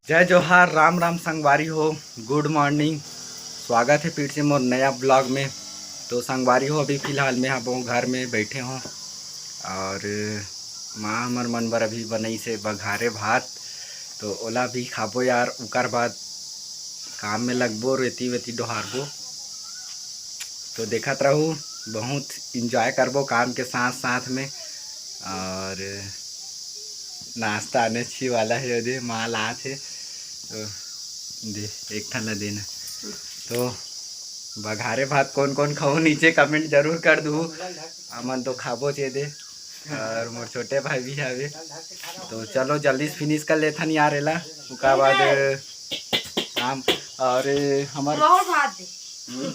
जय जोहार, राम राम संगवारी हो। गुड मॉर्निंग, स्वागत है फिर से मोर नया ब्लॉग में। तो संगवारी हो, अभी फ़िलहाल में आप घर में बैठे हों और माँ हमर मन बर अभी बनई से बघारे भात, तो ओला भी खाबो यार। उकर बाद काम में लगबो, रेती वेती डोहारबो। तो देखत रहूँ, बहुत इंजॉय करबो काम के साथ साथ में। और नाश्ता आने छी वाला है, यदि माल आत है तो दे एक ठन देना। तो बघारे भात कौन कौन खाओ नीचे कमेंट जरूर कर दूँ। अमन तो खाबो चे दे और मोर छोटे भाई भी आवे। तो चलो जल्दी से फिनिश कर लेथन यार एला। उसका बाद काम और हमार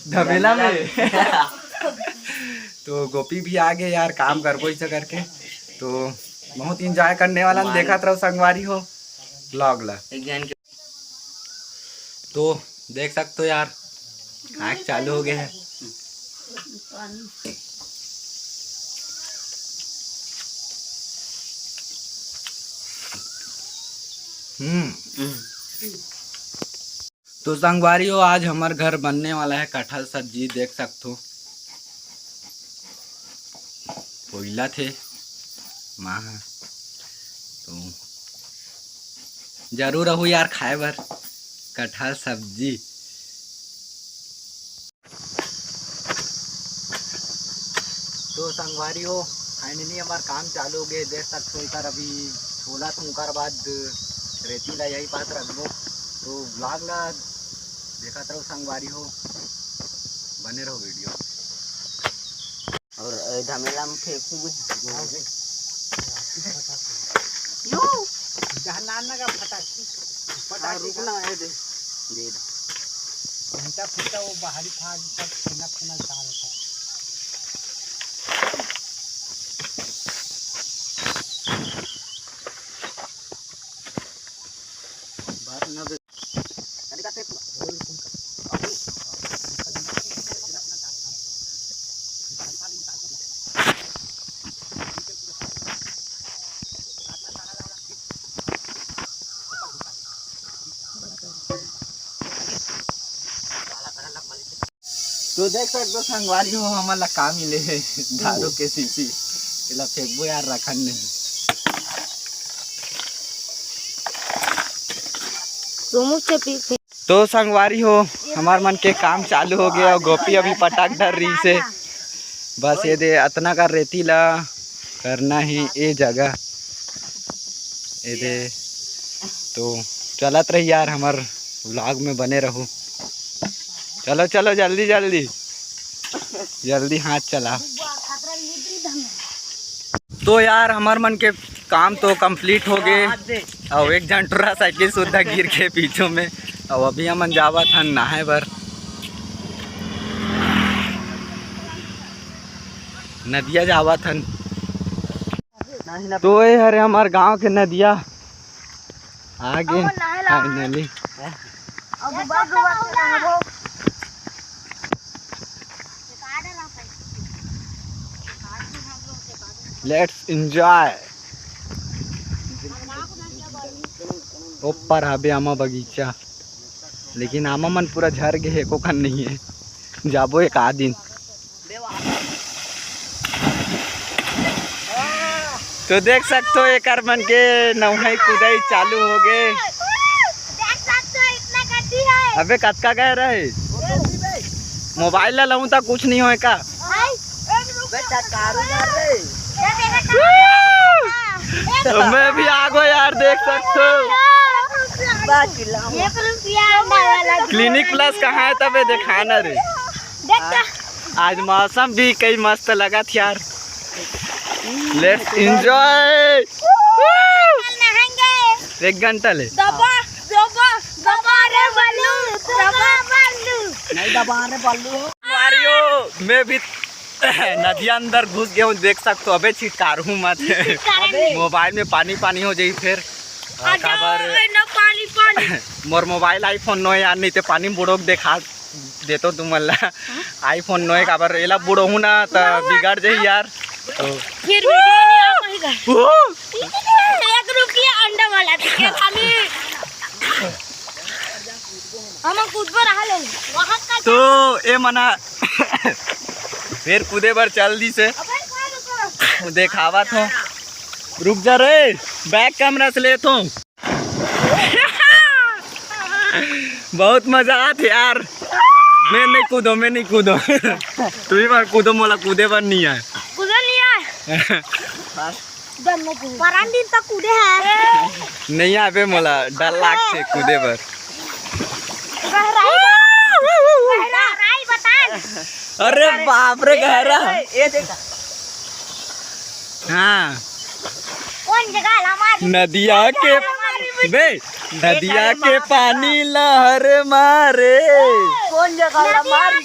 धमेला में तो गोपी भी आ गए यार, काम करबो इसे करके। तो बहुत इंजॉय करने वाला देखा रहो संगवारी हो ब्लॉग ला। तो देख सकते हो यार, आग चालू हो गया है। तो संगवारी हो, आज हमारे घर बनने वाला है कटहल सब्जी। देख सकते हो कोयला थे माँ, तो जरूर रहू यार खाए बर कटहल सब्जी। तो संगवारी हो, फाइनली हमारा काम चालू हो गए। देख सकते हो इधर अभी छोला थूकर बाद रेती ला यही पास रखबो। तो ब्लॉग ला देखा रहो संगवारी हो, बने रहो वीडियो। और धमेला में फेंकूं का फटा रुकना है दे घंटा फूटा वो बाहरी था सब खाना पीना खा रहा था। तो देख सकते हो संगवारी हो, हमारा काम मिले है दारू के शीशी इला फेंकबो यार रखन नहीं। तो संगवारी हो, हमार मन के काम चालू हो गया। गोपी अभी पटाख डर रही से, बस ये दे अतना का रेती ला करना है ये जगह ये दे। तो चलत रही यार, हमार व्लॉग में बने रहो। चलो चलो जल्दी जल्दी जल्दी हाथ चला। तो यार हमार मन के काम तो कंप्लीट हो गए। और एक जन टूरा साइकिल सुधा गिर के पीछों में। और अभी हम जावा था नहाए बर नदिया जावा था। तो ये हरे हमार गांव के नदिया आगे फाइनली। Let's enjoy. ऊपर आबे आमा बगीचा, लेकिन आमा मन पूरा झर गए एको खन नहीं है। जाबो एक आध दिन। तो देख सकते हो एक मन के नौहाई कुदाई चालू हो गए। अबे कतका गए रहे मोबाइल ला लाऊं तो कुछ नहीं होए का। तो मैं भी आ गो यार, देख सकते हो क्लिनिक प्लस कहाँ है तबे दिखाना रे। आज मौसम भी कई मस्त लगा था यार। Let's enjoy. एक घंटा ले मारियो। मैं भी नदिया अंदर घुस गया हूँ, देख सकते हो। अबे छिटकारू मत, मोबाइल में पानी पानी हो जाए फिर। मोर मोबाइल आईफोन नो यार, नहीं तो पानी बुड़ोक देखा देतो तुम आईफोन नो काबर एला बुड़ो हूँ ना तो बिगड़ जाए यार। तो फिर वीडियो नहीं आ पाएगा। 1 रुपया अंडा वाला हम कूद पर रहा ले वहां का तो ए मना फिर कूदे बर चल दी से देखावा थो। रुक जा रे, बैक कैमरा से ले तो बहुत मजा आत यार। मैं नहीं कूदो तू ही बार कूदो, मोला कूदे बर नहीं है। कूदे नहीं है परान दिन तक कूदे है नहीं आवे मोला, डर लागते कूदे बर। गहराई बता। अरे बाप रे गहरा। ये देखा हाँ कौन जगह हमारी नदिया के बे नदिया के पानी लहर मारे। कौन जगह हमारी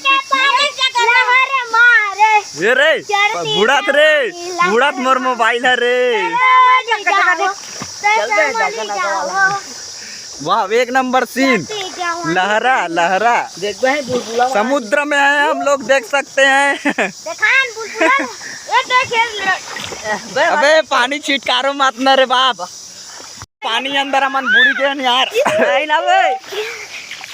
लहर मारे ये रे बुढ़ात रे, बुढ़ात मोर मोबाइल है रे। वाह एक नंबर सीन, लहरा लहरा। देख बे बुलबुला समुद्र में है हम लोग, देख सकते हैं। देखान बुलबुला ये देख ले अबे पानी छिटकारो मत न रे बाप, पानी अंदर हमन बुड़ी गए यार। नहीं ना बे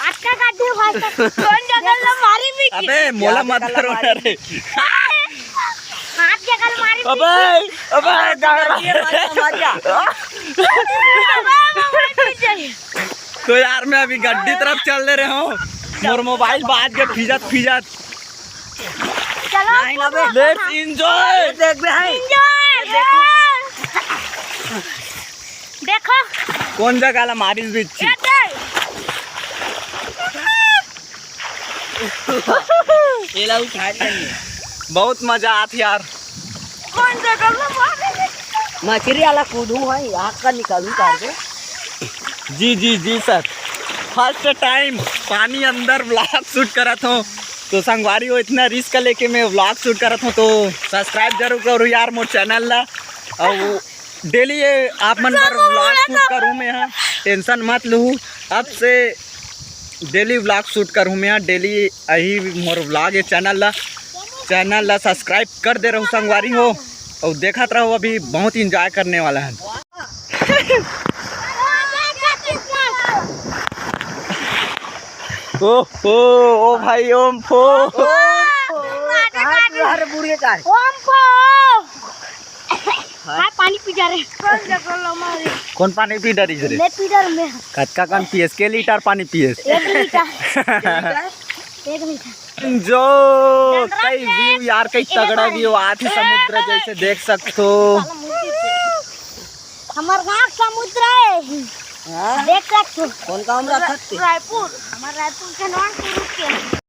आज का गाड़ी भाषा कौन जगह मारी भी अबे मोला मत करो रे। हाथ जगह मारी अबे अबे गहरा। तो यार मैं अभी गड्डी तरफ चल ले रहे हूँ, मोर मोबाइल बाज के फिजत चलो नहीं ना बे लेट्स एंजॉय। देख बे है देखो कौन जगह ला मारिस बिच्छी। ये देख ये ला उठा लेंगे। बहुत मजा आती यार। कौन जगह मारी मछली वाला कूदू है यहाँ का निकालू कर दे। जी सर, फर्स्ट टाइम पानी अंदर व्लॉग शूट करत हूँ। तो संगवारी हो इतना रिस्क लेके मैं व्लॉग शूट करत हूँ, तो सब्सक्राइब जरूर करो यार मोर चैनल ला। और डेली ये आप मन पर व्लॉग शूट करूँ मैं यहाँ, टेंशन मत लूँ। अब से डेली व्लॉग शूट करूँ मैं यहाँ, डेली यही मोर व्लॉग है। चैनल ला सब्सक्राइब कर दे रहो संगवारी हो, और देखत रहो, अभी बहुत इंजॉय करने वाला है। ओ भाई ओम फो हर बुढ़े का ओम पो हां पानी पी जा रे। कौन जगह ला मारी कौन पानी पी डरी रे? ले पी डर में कतका कन पियस के लीटर पानी पियस? 1 लीटर 1 लीटर। जो कई व्यू यार, कई तगड़ा व्यू आती समुद्र जैसे देख सकते हो। हमार गांव समुद्र है, देख सकते हो। कौन काम रखते रायपुर, हमार रायपुर के नाम के